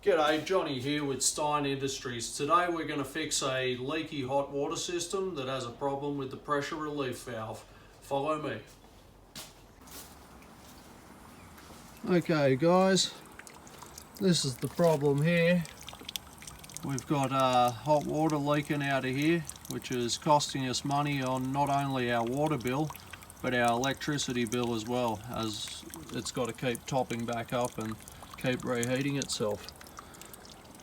G'day, Johnny here with Stein Industries. Today we're going to fix a leaky hot water system that has a problem with the pressure relief valve. Follow me. Okay guys, this is the problem here. We've got hot water leaking out of here, which is costing us money on not only our water bill but our electricity bill as well, as it's got to keep topping back up and keep reheating itself.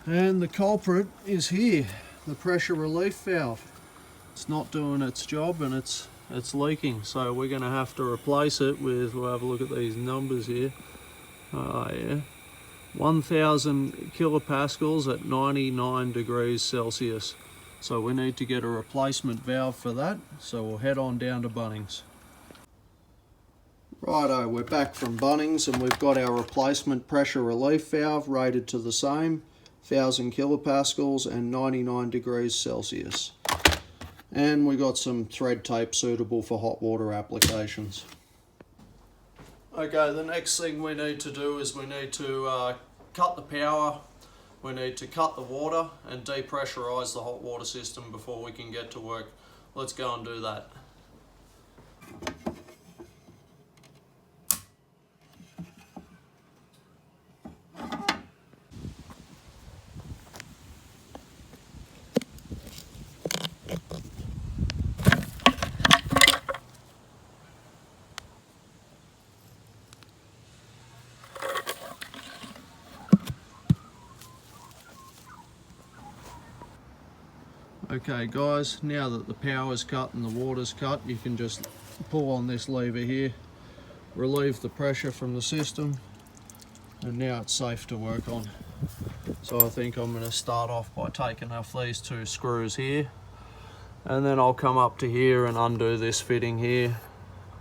And the culprit is here, the pressure relief valve. It's not doing its job and it's leaking, so we're going to have to replace it with, we'll have a look at these numbers here. 1000 kilopascals at 99 degrees Celsius. So we need to get a replacement valve for that, so we'll head on down to Bunnings. Righto, we're back from Bunnings and we've got our replacement pressure relief valve rated to the same, 1000 kilopascals and 99 degrees Celsius. And we got some thread tape suitable for hot water applications. Okay, the next thing we need to do is we need to cut the power, we need to cut the water and depressurize the hot water system before we can get to work. Let's go and do that. Okay guys, now that the power's cut and the water's cut, you can just pull on this lever here, relieve the pressure from the system, and now it's safe to work on. So I think I'm going to start off by taking off these two screws here, and then I'll come up to here and undo this fitting here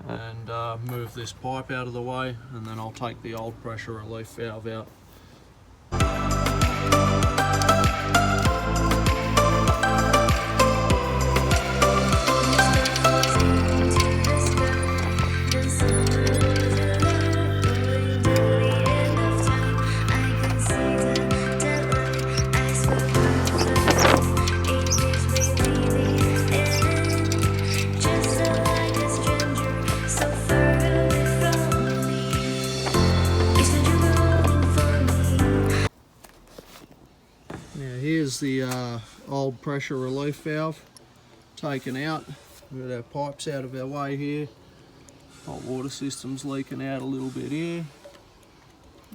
and move this pipe out of the way, and then I'll take the old pressure relief valve out. Here's the old pressure relief valve taken out. We've got our pipes out of our way here. Hot water system's leaking out a little bit here,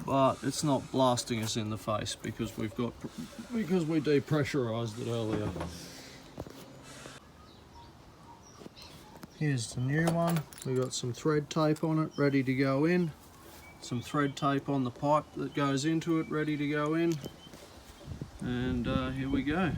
but it's not blasting us in the face because we depressurized it earlier. Here's the new one. We've got some thread tape on it ready to go in. Some thread tape on the pipe that goes into it ready to go in. And here we go.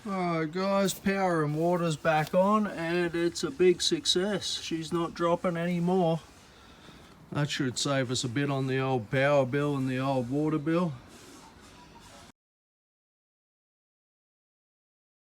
Alright guys, power and water's back on and it's a big success. She's not dropping anymore. That should save us a bit on the old power bill and the old water bill.